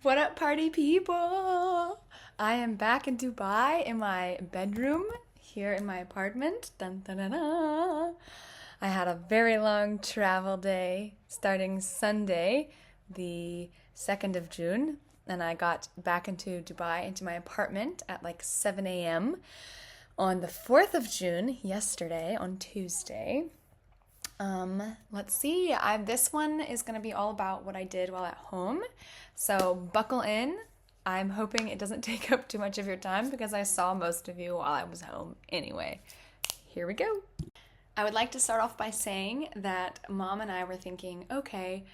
What up, party people? I am back in Dubai in my bedroom here in my apartment. Dun, dun, dun, dun. I had a very long travel day starting Sunday, the 2nd of June, and I got back into Dubai, into my apartment at like 7 a.m. on the 4th of June, yesterday, on Tuesday. Let's see. This one is going to be all about what I did while at home. So buckle in. I'm hoping it doesn't take up too much of your time because I saw most of you while I was home anyway. Here we go. I would like to start off by saying that Mom and I were thinking, okay,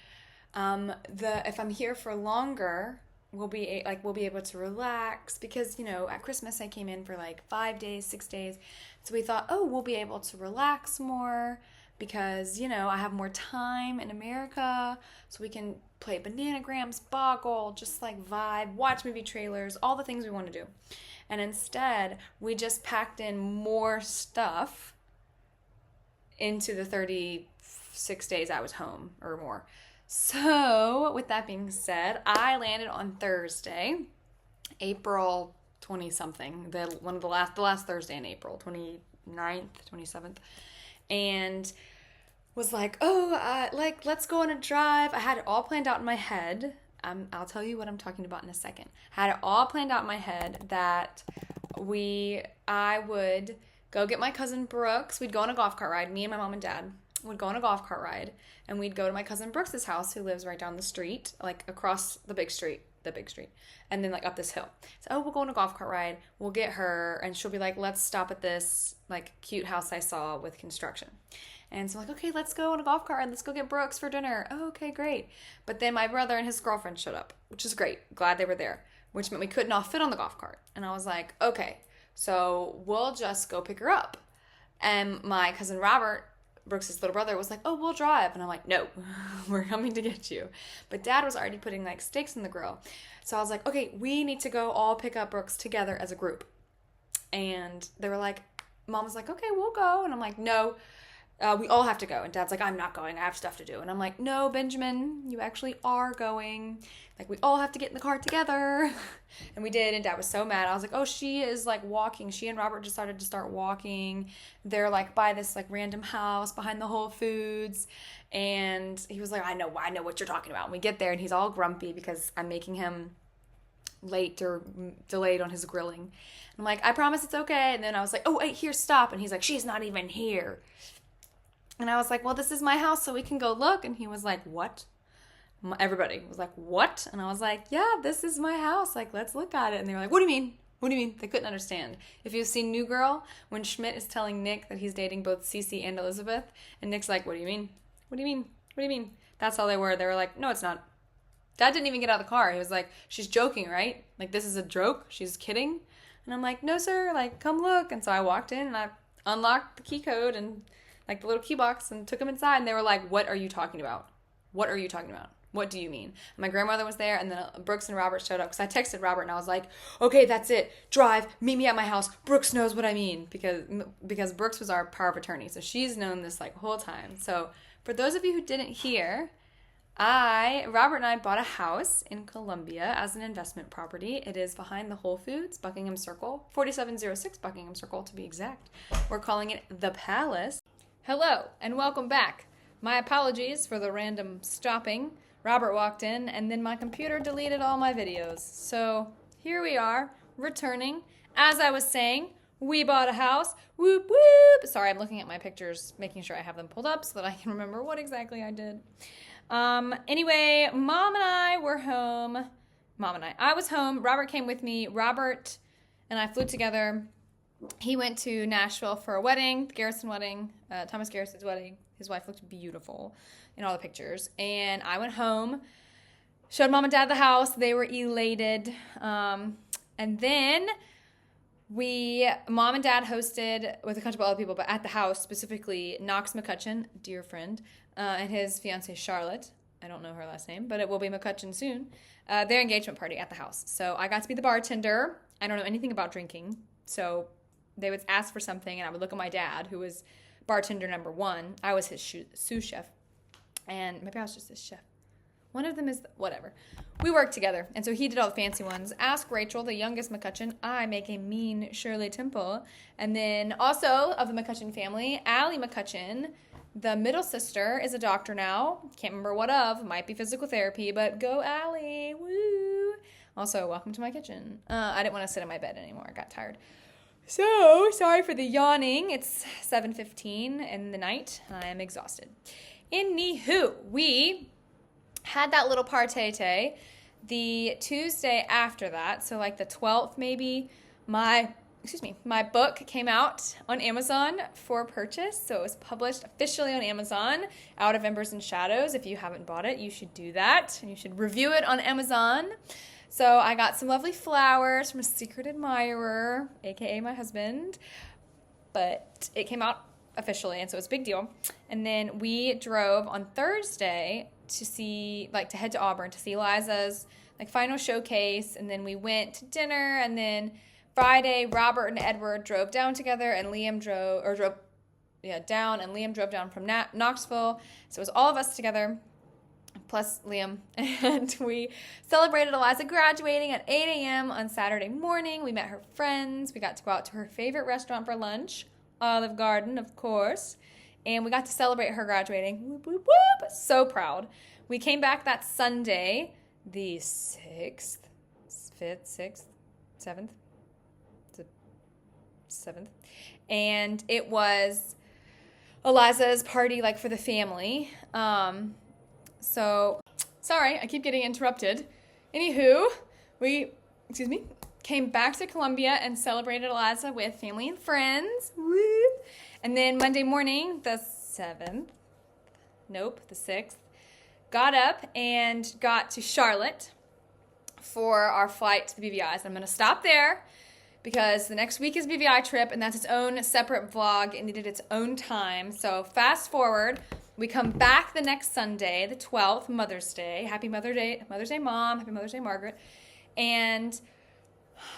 if I'm here for longer, we'll be able to relax because, at Christmas I came in for like 5 days, 6 days. So we thought, oh, we'll be able to relax more because, I have more time in America, so we can play bananagrams, boggle, just like vibe, watch movie trailers, all the things we want to do. And instead, we just packed in more stuff into the 36 days I was home or more. So, with that being said, I landed on Thursday, April 20 something, the last Thursday in April, 29th, 27th. And was like, let's go on a drive. I had it all planned out in my head. I'll tell you what I'm talking about in a second. Had it all planned out in my head that I would go get my cousin Brooks. We'd go on a golf cart ride. Me and my mom and dad would go on a golf cart ride, and we'd go to my cousin Brooks's house, who lives right down the street, like across the big street, and then like up this hill. So, we'll go on a golf cart ride. We'll get her, and she'll be like, let's stop at this like cute house I saw with construction. And so I'm like, okay, let's go on a golf cart and let's go get Brooks for dinner. Oh, okay, great. But then my brother and his girlfriend showed up, which is great. Glad they were there, which meant we couldn't all fit on the golf cart. And I was like, okay, so we'll just go pick her up. And my cousin Robert, Brooks' little brother, was like, oh, we'll drive. And I'm like, no, we're coming to get you. But Dad was already putting like steaks in the grill. So I was like, okay, we need to go all pick up Brooks together as a group. And they were like, Mom was like, okay, we'll go. And I'm like, no, we all have to go. And Dad's like, I'm not going. I have stuff to do. And I'm like, no, Benjamin, you actually are going. Like, we all have to get in the car together. And we did. And Dad was so mad. I was like, oh, she is like walking. She and Robert decided to start walking. They're like by this like random house behind the Whole Foods. And he was like, I know what you're talking about. And we get there and he's all grumpy because I'm making him late or delayed on his grilling. I'm like, I promise it's okay. And then I was like, oh, wait, here, stop. And he's like, she's not even here. And I was like, well, this is my house, so we can go look. And he was like, what? Everybody was like, what? And I was like, yeah, this is my house. Like, let's look at it. And they were like, what do you mean? What do you mean? They couldn't understand. If you've seen New Girl, when Schmidt is telling Nick that he's dating both Cece and Elizabeth, and Nick's like, what do you mean? What do you mean? What do you mean? That's how they were. They were like, no, it's not. Dad didn't even get out of the car. He was like, she's joking, right? Like, this is a joke? She's kidding? And I'm like, no, sir. Like, come look. And so I walked in and I unlocked the key code and like the little key box and took them inside. And they were like, what are you talking about? What are you talking about? What do you mean? And my grandmother was there, and then Brooks and Robert showed up because I texted Robert and I was like, okay, that's it. Drive, meet me at my house. Brooks knows what I mean because Brooks was our power of attorney. So she's known this like whole time. So for those of you who didn't hear, Robert and I bought a house in Colombia as an investment property. It is behind the Whole Foods, Buckingham Circle, 4706 Buckingham Circle to be exact. We're calling it The Palace. Hello, and welcome back. My apologies for the random stopping. Robert walked in, and then my computer deleted all my videos. So here we are, returning. As I was saying, we bought a house. Whoop, whoop. Sorry, I'm looking at my pictures, making sure I have them pulled up so that I can remember what exactly I did. Anyway, Mom and I were home. I was home. Robert came with me. Robert and I flew together. He went to Nashville for a wedding, the Garrison wedding, Thomas Garrison's wedding. His wife looked beautiful in all the pictures. And I went home, showed Mom and Dad the house. They were elated. And then Mom and Dad hosted with a bunch of other people, but at the house specifically, Knox McCutcheon, dear friend, and his fiancée Charlotte. I don't know her last name, but it will be McCutcheon soon. Their engagement party at the house. So I got to be the bartender. I don't know anything about drinking, so they would ask for something, and I would look at my dad, who was bartender number one. I was his sous chef, and maybe I was just his chef. One of them is, whatever. We work together, and so he did all the fancy ones. Ask Rachel, the youngest McCutcheon. I make a mean Shirley Temple. And then also of the McCutcheon family, Allie McCutcheon, the middle sister, is a doctor now. Can't remember what of. Might be physical therapy, but go Allie. Woo! Also, welcome to my kitchen. I didn't want to sit in my bed anymore. I got tired. So, sorry for the yawning. It's 7:15 in the night. I am exhausted. Anywho, we had that little partay the Tuesday after that. So, like the 12th maybe, my book came out on Amazon for purchase. So it was published officially on Amazon, Out of Embers and Shadows. If you haven't bought it, you should do that. And you should review it on Amazon. So I got some lovely flowers from a secret admirer, aka my husband. But it came out officially, and so it's a big deal. And then we drove on Thursday to head to Auburn to see Liza's final showcase. And then we went to dinner, and then Friday, Robert and Edward drove down together, and Liam drove down, and Liam drove down from Knoxville. So it was all of us together, plus Liam, and we celebrated Eliza graduating at 8 a.m. on Saturday morning. We met her friends. We got to go out to her favorite restaurant for lunch, Olive Garden, of course, and we got to celebrate her graduating. Whoop, whoop, whoop. So proud. We came back that Sunday, the 6th, 5th, 6th, 7th, and it was Eliza's party for the family. So sorry, I keep getting interrupted. Anywho, we came back to Columbia and celebrated Eliza with family and friends. Woo! And then Monday morning, the 6th, got up and got to Charlotte for our flight to the BVI's. I'm going to stop there because the next week is BVI trip, and that's its own separate vlog. It needed its own time. So fast forward, we come back the next Sunday, the 12th, Mother's Day. Happy Mother's Day, Mom. Happy Mother's Day, Margaret. And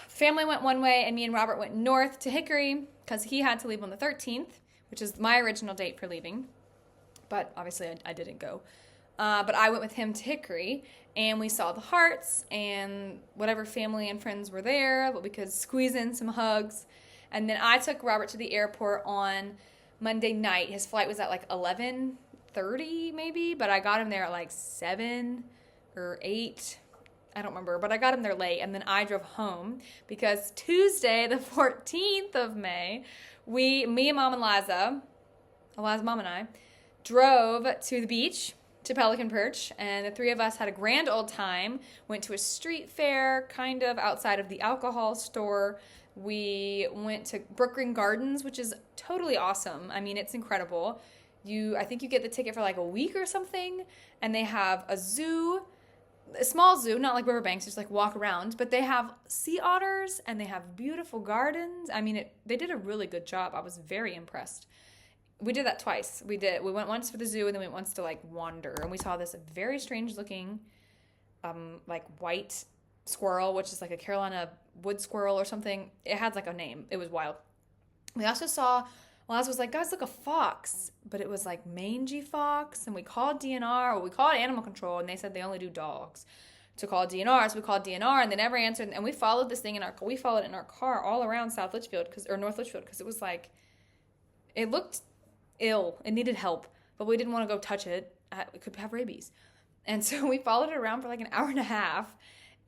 family went one way, and me and Robert went north to Hickory because he had to leave on the 13th, which is my original date for leaving. But obviously I didn't go. But I went with him to Hickory, and we saw the Hearts and whatever family and friends were there, but we could squeeze in some hugs. And then I took Robert to the airport on Monday night. His flight was at 11:30 maybe, but I got him there at 7 or 8. I don't remember, but I got him there late, and then I drove home because Tuesday, the 14th of May, me and Mom and Eliza's mom and I, drove to the beach, to Pelican Perch, and the three of us had a grand old time. Went to a street fair kind of outside of the alcohol store. We went to Brookgreen Gardens, which is totally awesome. I mean, it's incredible. I think you get the ticket for a week or something, and they have a zoo, a small zoo, not like Riverbanks, just walk around, but they have sea otters and they have beautiful gardens. I mean, they did a really good job. I was very impressed. We did that twice. We went once for the zoo, and then we went once to wander, and we saw this very strange looking white squirrel, which is a Carolina wood squirrel or something. It had a name. It was wild. We also saw, Laz was like, guys, look, a fox, but it was mangy fox, and we called DNR, or we called animal control, and they said they only do dogs to call DNR, so we called DNR, and they never answered, and we followed this thing in our car all around North Litchfield, because it was it looked ill. It needed help, but we didn't want to go touch it. It could have rabies. And so we followed it around for an hour and a half,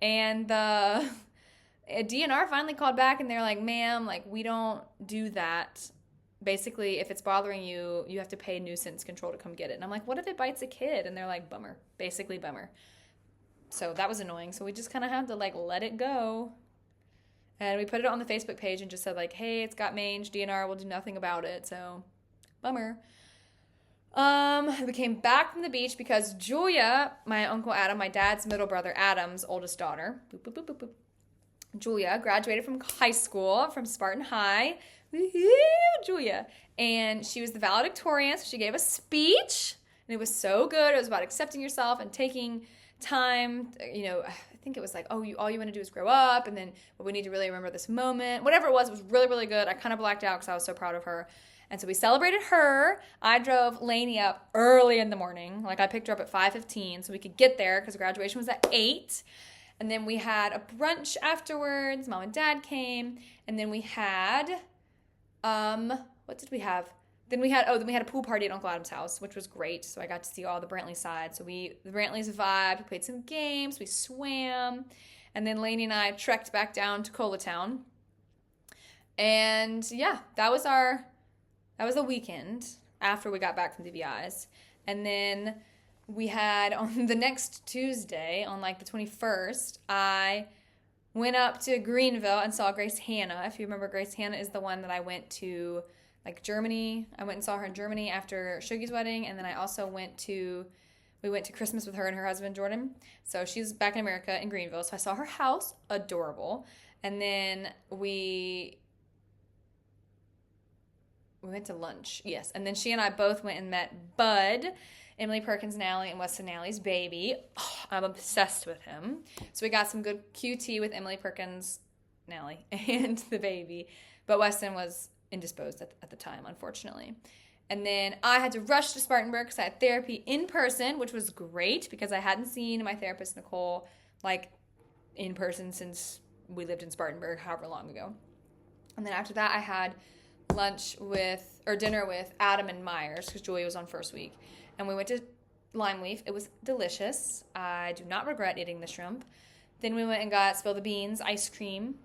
and the DNR finally called back, and they're like, ma'am, we don't do that. Basically, if it's bothering you, you have to pay nuisance control to come get it. And I'm like, what if it bites a kid? And they're like, bummer. Basically, bummer. So that was annoying. So we just kind of had to let it go. And we put it on the Facebook page and just said hey, it's got mange. DNR will do nothing about it. So bummer. We came back from the beach because Julia, my Uncle Adam, my dad's middle brother Adam's oldest daughter, boop, boop, boop, boop, boop. Julia graduated from high school, from Spartan High. Woo-hoo, Julia. And she was the valedictorian, so she gave a speech, and it was so good. It was about accepting yourself and taking time. I think it was all you want to do is grow up, and then we need to really remember this moment. Whatever it was really, really good. I kind of blacked out because I was so proud of her. And so we celebrated her. I drove Lainey up early in the morning. Like I picked her up at 5:15 so we could get there because graduation was at 8. And then we had a brunch afterwards. Mom and Dad came. And then we had, what did we have? Then we had a pool party at Uncle Adam's house, which was great. So I got to see all the Brantley side. So the Brantleys vibed. We played some games. We swam. And then Lainey and I trekked back down to Colatown. And yeah, that was the weekend after we got back from DBI's. And then we had on the next Tuesday, on like the 21st, I went up to Greenville and saw Grace Hannah. If you remember, Grace Hannah is the one that I went to like Germany. I went and saw her in Germany after Shuggy's wedding. And then I also went to Christmas with her and her husband, Jordan. So she's back in America in Greenville. So I saw her house, adorable. And then we went to lunch, yes. And then she and I both went and met Bud, Emily Perkins Nally, and Weston Nally's baby. Oh, I'm obsessed with him. So we got some good QT with Emily Perkins Nally and the baby. But Weston was indisposed at the time, unfortunately. And then I had to rush to Spartanburg because I had therapy in person, which was great because I hadn't seen my therapist, Nicole, like in person since we lived in Spartanburg however long ago. And then after that, I had dinner with Adam and Myers because Julia was on first week. And we went to Lime Leaf. It was delicious. I do not regret eating the shrimp. Then we went and got Spill the Beans ice cream.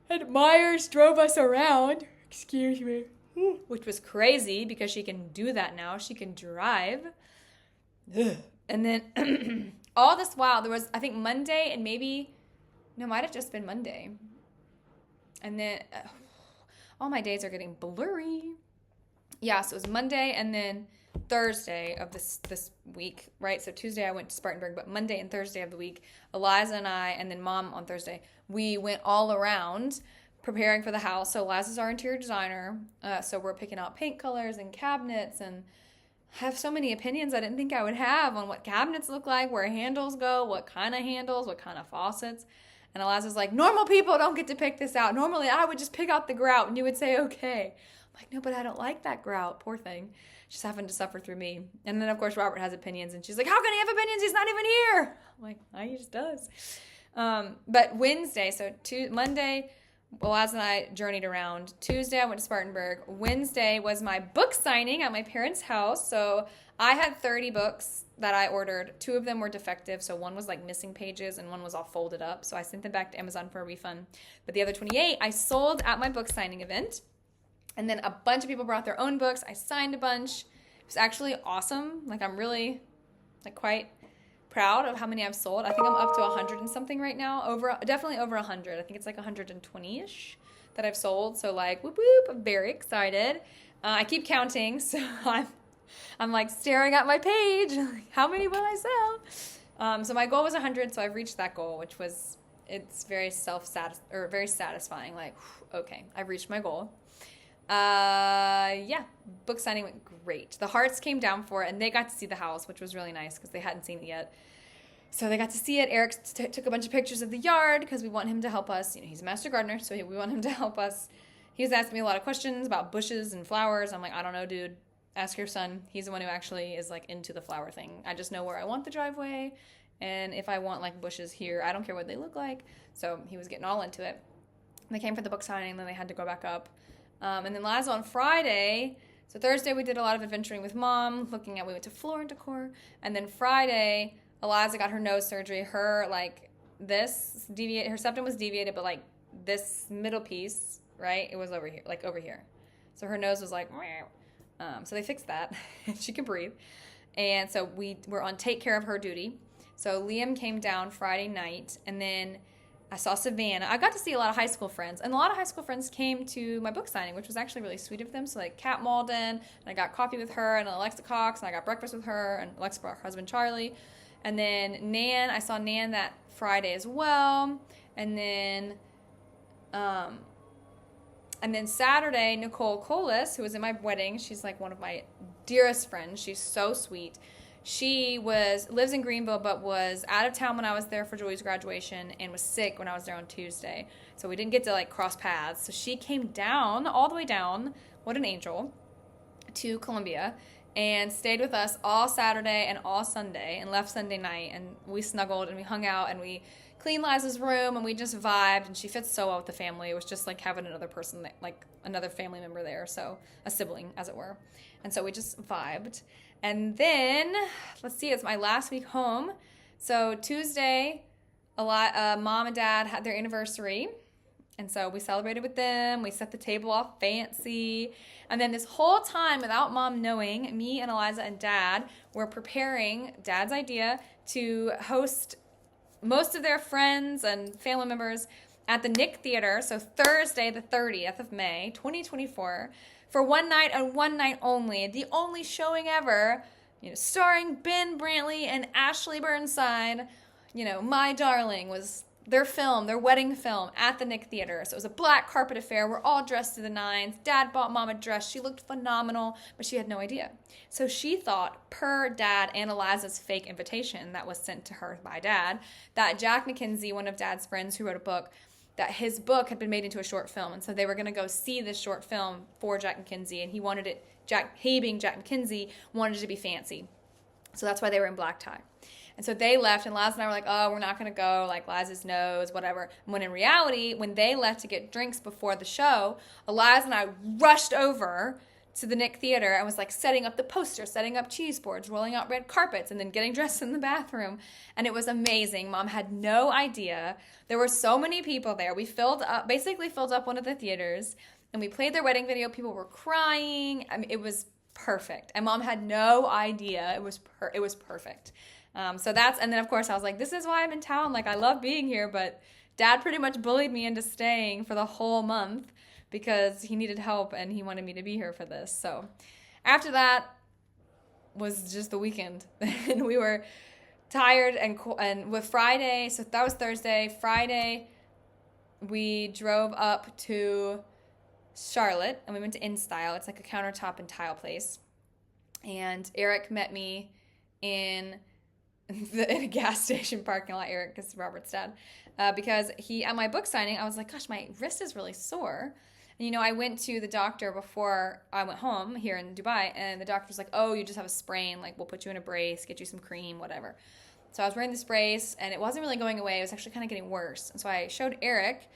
And Myers drove us around. Excuse me. Which was crazy because she can do that now. She can drive. And then all this while, there was, I think, Monday and might have just been Monday. And then all my days are getting blurry. Yeah, so it was Monday and then Thursday of this week, right? So Tuesday I went to Spartanburg, but Monday and Thursday of the week, Eliza and I, and then Mom on Thursday, we went all around preparing for the house. So Eliza's our interior designer, so we're picking out paint colors and cabinets, and I have so many opinions I didn't think I would have on what cabinets look like, where handles go, what kind of handles, what kind of faucets. And Eliza's like, normal people don't get to pick this out. Normally I would just pick out the grout and you would say, okay. I'm like, no, but I don't like that grout. Poor thing. She's having to suffer through me. And then, of course, Robert has opinions. And she's like, how can he have opinions? He's not even here. I'm like, he just does. But Wednesday, so Monday, Eliza and I journeyed around. Tuesday, I went to Spartanburg. Wednesday was my book signing at my parents' house. So I had 30 books that I ordered. 2 of them were defective. So one was like missing pages and one was all folded up. So I sent them back to Amazon for a refund. But the other 28 I sold at my book signing event. And then a bunch of people brought their own books. I signed a bunch. It was actually awesome. Like, I'm really, quite proud of how many I've sold. I think I'm up to 100 and something right now. Definitely over 100. I think it's like 120-ish that I've sold. So, whoop, whoop. I'm very excited. I keep counting, so I'm like staring at my page. How many will I sell? So my goal was 100, so I've reached that goal, it's very very satisfying. Like, okay, I've reached my goal. Book signing went great. The Hearts came down for it and they got to see the house, which was really nice because they hadn't seen it yet. So they got to see it. Eric took a bunch of pictures of the yard because we want him to help us. He's a master gardener, so we want him to help us. He was asking me a lot of questions about bushes and flowers. I'm like, I don't know, dude. Ask your son. He's the one who actually is into the flower thing. I just know where I want the driveway, and if I want bushes here, I don't care what they look like. So he was getting all into it. They came for the book signing, and then they had to go back up. And then Liza on Friday, so Thursday we did a lot of adventuring with Mom, we went to Floor and Decor. And then Friday, Eliza got her nose surgery. Her, her septum was deviated, but this middle piece, right, it was over here, So her nose was so they fixed that. She can breathe. And so we were on take care of her duty. So Liam came down Friday night, and then I saw Savannah. I got to see a lot of high school friends, and a lot of high school friends came to my book signing, which was actually really sweet of them. So Kat Malden, and I got coffee with her, and Alexa Cox, and I got breakfast with her, and Alexa brought her husband Charlie. And then Nan, I saw Nan that Friday as well. And then Saturday, Nicole Colas, who was in my wedding, she's one of my dearest friends. She's so sweet. She lives in Greenville, but was out of town when I was there for Julie's graduation and was sick when I was there on Tuesday. So we didn't get to cross paths. So she came down, all the way down, what an angel, to Columbia and stayed with us all Saturday and all Sunday and left Sunday night. And we snuggled and we hung out and we cleaned Liza's room and we just vibed. And she fits so well with the family. It was just like having another person, like another family member there. So a sibling, as it were. And so we just vibed. And then, let's see, it's my last week home. So Tuesday, mom and dad had their anniversary. And so we celebrated with them. We set the table off fancy. And then this whole time, without mom knowing, me and Eliza and dad were preparing dad's idea to host most of their friends and family members at the Nick Theater. So Thursday, the 30th of May, 2024, for one night and one night only. The only showing ever, starring Ben Brantley and Ashley Burnside. My Darling was their wedding film at the Nick Theater. So it was a black carpet affair. We're all dressed to the nines. Dad bought mom a dress. She looked phenomenal, but she had no idea. So she thought, per dad and Eliza's fake invitation that was sent to her by dad, that Jack McKenzie, one of dad's friends who wrote a book, that his book had been made into a short film. And so they were going to go see this short film for Jack McKenzie. And he wanted it, he being Jack McKenzie, wanted it to be fancy. So that's why they were in black tie. And so they left, and Liza and I were like, oh, we're not going to go, like Liza's knows, whatever. When in reality, when they left to get drinks before the show, Eliza and I rushed over to the Nick Theater and was like setting up the poster, setting up cheese boards, rolling out red carpets, and then getting dressed in the bathroom. And it was amazing. Mom had no idea. There were so many people there. We basically filled up one of the theaters, and we played their wedding video. People were crying. I mean, it was perfect. And mom had no idea. It was perfect. And then of course I was like, this is why I'm in town. Like, I love being here, but dad pretty much bullied me into staying for the whole month because he needed help and he wanted me to be here for this. So after that was just the weekend and we were tired and with Friday, so that was Thursday. Friday, we drove up to Charlotte and we went to InStyle. It's like a countertop and tile place. And Eric met me in a gas station parking lot. Eric is Robert's dad, because at my book signing, I was like, gosh, my wrist is really sore. And, I went to the doctor before I went home here in Dubai, and the doctor was like, oh, you just have a sprain. Like, we'll put you in a brace, get you some cream, whatever. So I was wearing this brace, and it wasn't really going away. It was actually kind of getting worse. And so I showed Eric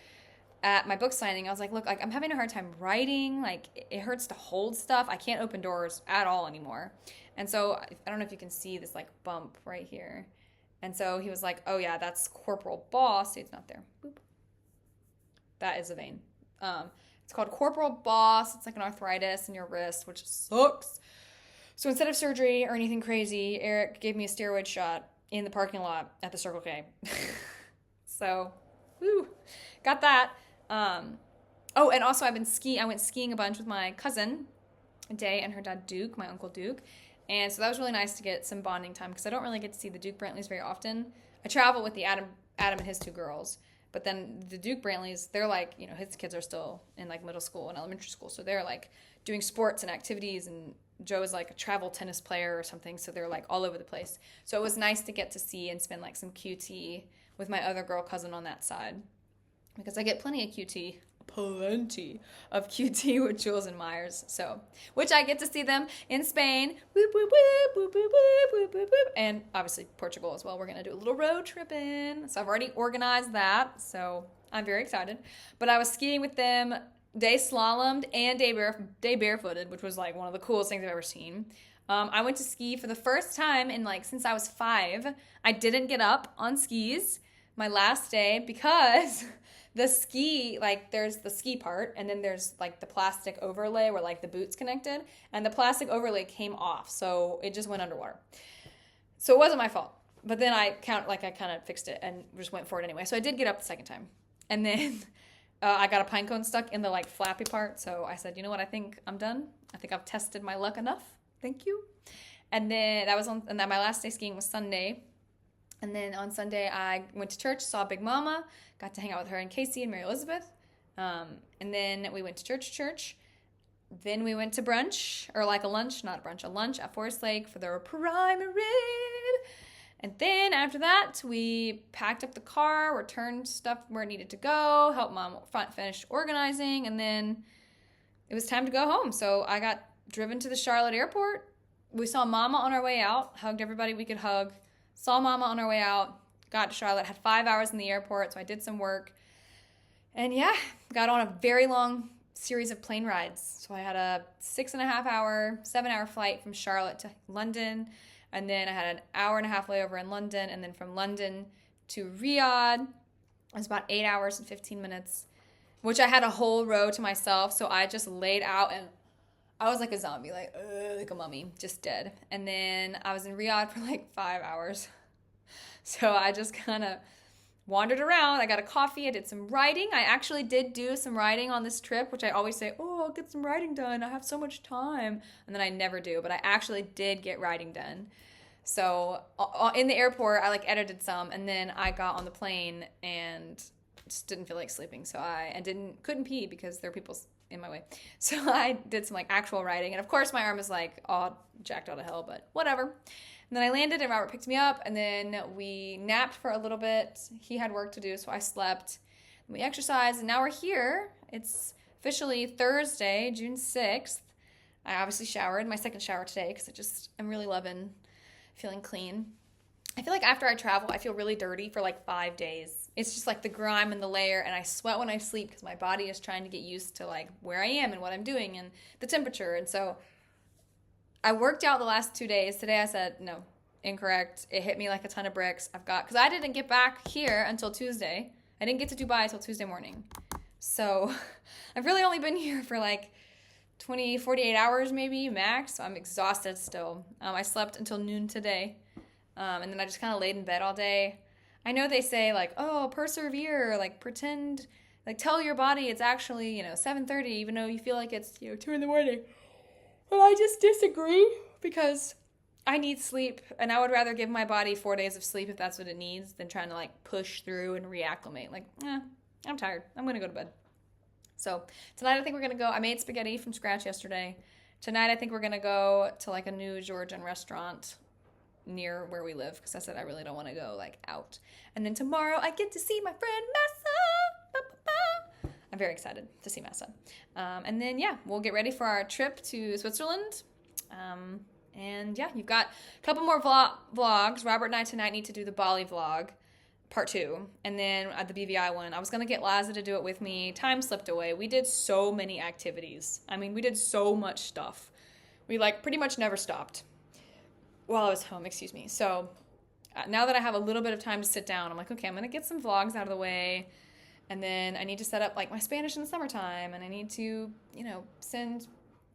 at my book signing. I was like, look, like, I'm having a hard time writing. Like, it hurts to hold stuff. I can't open doors at all anymore. And so I don't know if you can see this like bump right here. And so he was like, oh yeah, that's corporal boss. See, it's not there. Boop. That is a vein. It's called corporal boss. It's like an arthritis in your wrist, which sucks. So instead of surgery or anything crazy, Eric gave me a steroid shot in the parking lot at the Circle K. So, got that. Oh, and also I went skiing a bunch with my cousin, Day, and her dad, Duke, my uncle Duke. And so that was really nice to get some bonding time because I don't really get to see the Duke Brantleys very often. I travel with the Adam and his two girls. But then the Duke Brantleys, they're like, his kids are still in like middle school and elementary school. So they're like doing sports and activities, and Joe is like a travel tennis player or something. So they're like all over the place. So it was nice to get to see and spend like some QT with my other girl cousin on that side, because I get plenty of QT with Jules and Myers. So, which I get to see them in Spain. Whoop, whoop, whoop, whoop, whoop, whoop, whoop, whoop. And obviously Portugal as well. We're going to do a little road trip in. So I've already organized that. So I'm very excited. But I was skiing with them. Day slalomed and day barefooted, which was like one of the coolest things I've ever seen. I went to ski for the first time in since I was 5. I didn't get up on skis my last day because the ski, there's the ski part, and then there's the plastic overlay where the boot's connected, and the plastic overlay came off, so it just went underwater. So it wasn't my fault. But then I kind of fixed it and just went for it anyway. So I did get up the second time. And then I got a pine cone stuck in the flappy part, so I said, you know what, I think I'm done. I think I've tested my luck enough. Thank you. And then my last day skiing was Sunday. And then on Sunday, I went to church, saw Big Mama, got to hang out with her and Casey and Mary Elizabeth. And then we went to church. Then we went to brunch, or a lunch, not a brunch, a lunch at Forest Lake for their prime rib. And then after that, we packed up the car, returned stuff where it needed to go, helped Mom finish organizing, and then it was time to go home. So I got driven to the Charlotte airport. We saw Mama on our way out, hugged everybody we could hug, saw Mama on our way out, got to Charlotte, had 5 hours in the airport, so I did some work. And yeah, got on a very long series of plane rides. So I had a 6.5 hour, 7 hour flight from Charlotte to London. And then I had an hour and a half layover in London. And then from London to Riyadh, it was about 8 hours and 15 minutes, which I had a whole row to myself. So I just laid out and I was like a zombie, like a mummy, just dead. And then I was in Riyadh for like 5 hours. So I just kind of wandered around. I got a coffee. I did some writing. I actually did do some writing on this trip, which I always say, oh, I'll get some writing done. I have so much time. And then I never do. But I actually did get writing done. So in the airport, I like edited some. And then I got on the plane and just didn't feel like sleeping. So couldn't pee because there are people in my way. So I did some like actual writing. And of course my arm is like all jacked out of hell, but whatever. And then I landed and Robert picked me up and then we napped for a little bit. He had work to do, so I slept. And we exercised and now we're here. It's officially Thursday, June 6th. I obviously showered, my second shower today because I'm really loving feeling clean. I feel like after I travel, I feel really dirty for like 5 days. It's just like the grime and the layer, and I sweat when I sleep because my body is trying to get used to like where I am and what I'm doing and the temperature. And so I worked out the last 2 days. Today I said, no, incorrect. It hit me like a ton of bricks. Because I didn't get back here until Tuesday. I didn't get to Dubai until Tuesday morning. So I've really only been here for like 48 hours maybe max. So I'm exhausted still. I slept until noon today. And then I just kind of laid in bed all day. I know they say like, oh, persevere, like pretend, like tell your body it's actually, 7:30, even though you feel like it's, 2 a.m. Well, I just disagree because I need sleep and I would rather give my body 4 days of sleep if that's what it needs than trying to like push through and reacclimate. Like, I'm tired. I'm going to go to bed. So tonight I think we're going to go. I made spaghetti from scratch yesterday. Tonight I think we're going to go to like a new Georgian restaurant near where we live because I said I really don't want to go like out. And then tomorrow I get to see my friend Massa. I'm very excited to see Massa. And then, we'll get ready for our trip to Switzerland. And you've got a couple more vlogs. Robert and I tonight need to do the Bali vlog, part 2. And then at the BVI one, I was going to get Liza to do it with me. Time slipped away. We did so many activities. I mean, we did so much stuff. We like pretty much never stopped while I was home, excuse me. So now that I have a little bit of time to sit down, I'm like, okay, I'm going to get some vlogs out of the way. And then I need to set up like my Spanish in the summertime. And I need to, send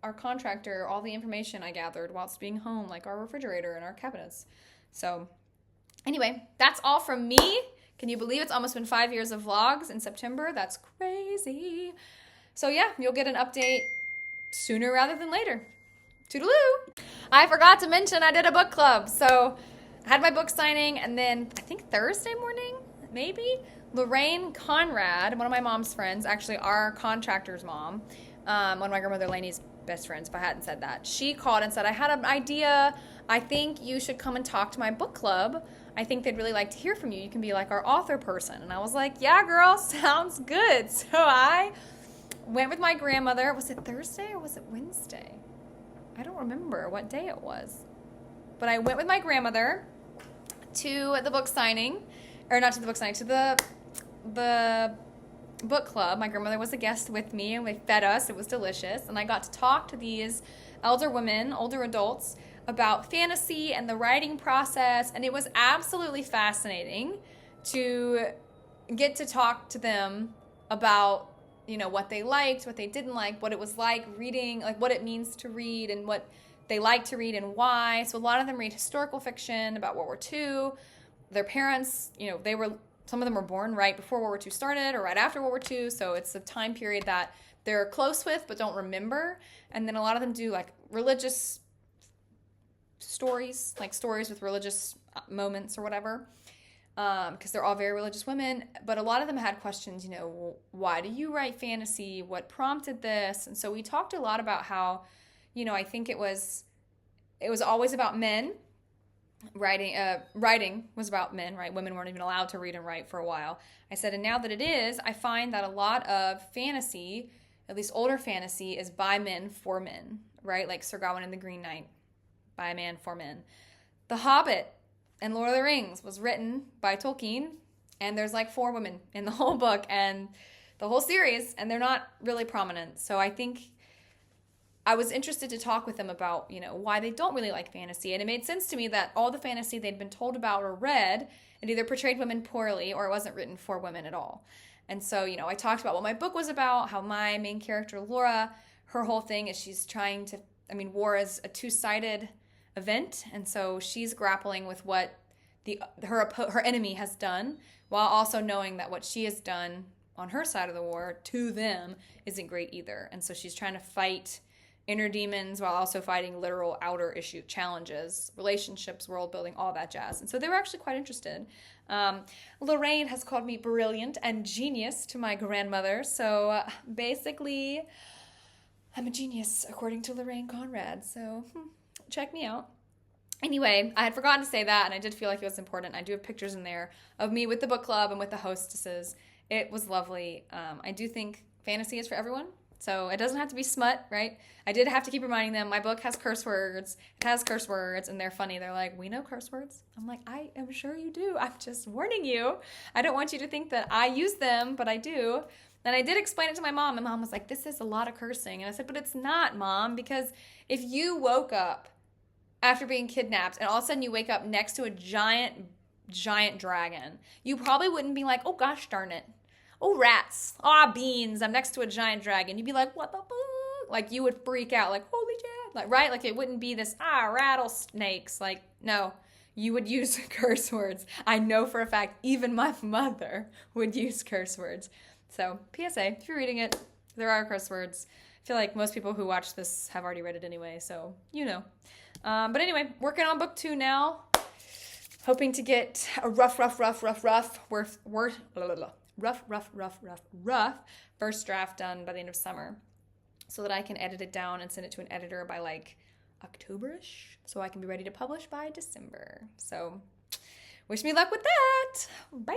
our contractor all the information I gathered whilst being home, like our refrigerator and our cabinets. So anyway, that's all from me. Can you believe it's almost been 5 years of vlogs in September? That's crazy. So you'll get an update sooner rather than later. Toodaloo! I forgot to mention I did a book club. So I had my book signing and then I think Thursday morning, maybe, Lorraine Conrad, one of my mom's friends, actually our contractor's mom, one of my grandmother Lainey's best friends, if I hadn't said that, she called and said, I had an idea. I think you should come and talk to my book club. I think they'd really like to hear from you. You can be like our author person. And I was like, yeah, girl, sounds good. So I went with my grandmother. Was it Thursday or was it Wednesday? I don't remember what day it was. But I went with my grandmother to the book signing, or not to the book signing, to the book club. My grandmother was a guest with me and they fed us. It was delicious. And I got to talk to these elder women, older adults, about fantasy and the writing process. And it was absolutely fascinating to get to talk to them about, what they liked, what they didn't like, what it was like reading, like what it means to read and what they like to read and why. So a lot of them read historical fiction about World War II. Their parents, some of them were born right before World War II started or right after World War II. So it's a time period that they're close with but don't remember. And then a lot of them do like religious stories, like stories with religious moments or whatever, because they're all very religious women. But a lot of them had questions, why do you write fantasy? What prompted this? And so we talked a lot about how, I think it was always about men. Writing was about men, right? Women weren't even allowed to read and write for a while. I said, and now that it is, I find that a lot of fantasy at least older fantasy, is by men for men, right? Like Sir Gawain and the Green Knight, by a man for men. The Hobbit and Lord of the Rings was written by Tolkien, and there's like 4 women in the whole book and the whole series, and they're not really prominent. So I think I was interested to talk with them about, why they don't really like fantasy. And it made sense to me that all the fantasy they'd been told about or read, it either portrayed women poorly or it wasn't written for women at all. And so, I talked about what my book was about, how my main character, Laura, her whole thing is she's trying to, war is a 2-sided event. And so she's grappling with what her enemy has done, while also knowing that what she has done on her side of the war to them isn't great either. And so she's trying to fight inner demons while also fighting literal outer issue challenges, relationships, world building, all that jazz. And so they were actually quite interested. Lorraine has called me brilliant and genius to my grandmother. So basically, I'm a genius according to Lorraine Conrad. So check me out. Anyway, I had forgotten to say that, and I did feel like it was important. I do have pictures in there of me with the book club and with the hostesses. It was lovely. I do think fantasy is for everyone. So it doesn't have to be smut, right? I did have to keep reminding them, my book has curse words. It has curse words, and they're funny. They're like, we know curse words. I'm like, I am sure you do. I'm just warning you. I don't want you to think that I use them, but I do. And I did explain it to my mom, and Mom was like, this is a lot of cursing. And I said, but it's not, Mom, because if you woke up after being kidnapped and all of a sudden you wake up next to a giant dragon, you probably wouldn't be like, oh gosh darn it. Oh, rats. Ah, beans. I'm next to a giant dragon. You'd be like, what the fuck? Like, you would freak out. Like, holy shit. Like, right? Like, it wouldn't be this, rattlesnakes. Like, no. You would use curse words. I know for a fact, even my mother would use curse words. So, PSA, if you're reading it, there are curse words. I feel like most people who watch this have already read it anyway, so you know. But anyway, working on book 2 now. Hoping to get a rough first draft done by the end of summer so that I can edit it down and send it to an editor by like October-ish so I can be ready to publish by December. So wish me luck with that. Bye.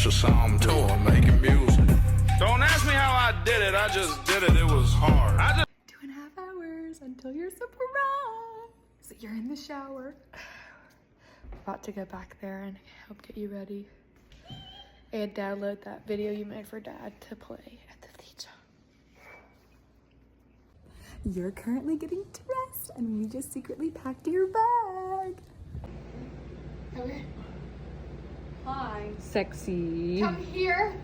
special song tour, making music. Don't ask me how I did it, I just did it. It was hard. 2.5 hours until your surprise. So you're in the shower. About to go back there and help get you ready and download that video you made for Dad to play at the theater. You're currently getting dressed and we just secretly packed your bag. Okay. Hi. Sexy. Come here.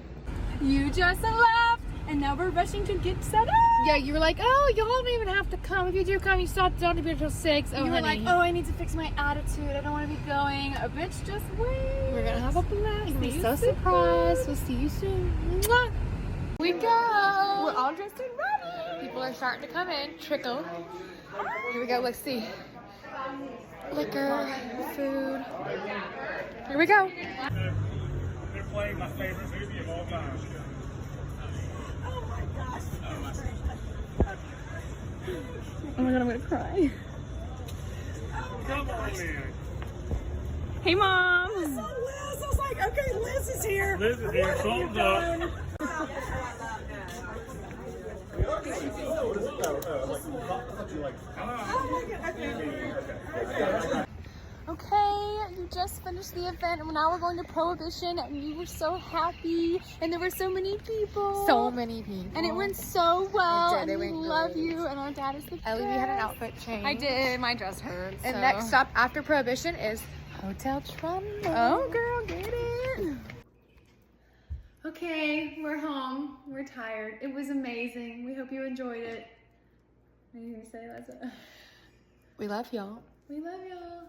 You just left and now we're rushing to get set up. Yeah, you were like, oh, y'all don't even have to come. If you do come, you still don't be until 6. Oh, You were honey. like, oh, I need to fix my attitude. I don't want to be going. Bitch, just wait. We're gonna have a blast. See We're you so soon. surprised. We'll see you soon. Mwah. We go. We're all dressed and ready. People are starting to come in. Trickle. Here we go. Let's see. Liquor, food. Here we go. They're playing my favorite movie of all time. Oh my god, I'm gonna cry. Come on, man. Hey, Mom. Liz. I was like, okay, Liz is here. Liz is here. Thumbs up. Okay, you just finished the event and now we're going to Prohibition and you were so happy and there were so many people. So many people. And it went so well It did, and it we went love great. you and our dad is the best. Ellie, we had an outfit change. I did, my dress hurts. And so. next up after Prohibition is Hotel Trumbo. Oh girl, get it. Okay, we're home. We're tired. It was amazing. We hope you enjoyed it. Anything to say, Liza? We love y'all. We love y'all.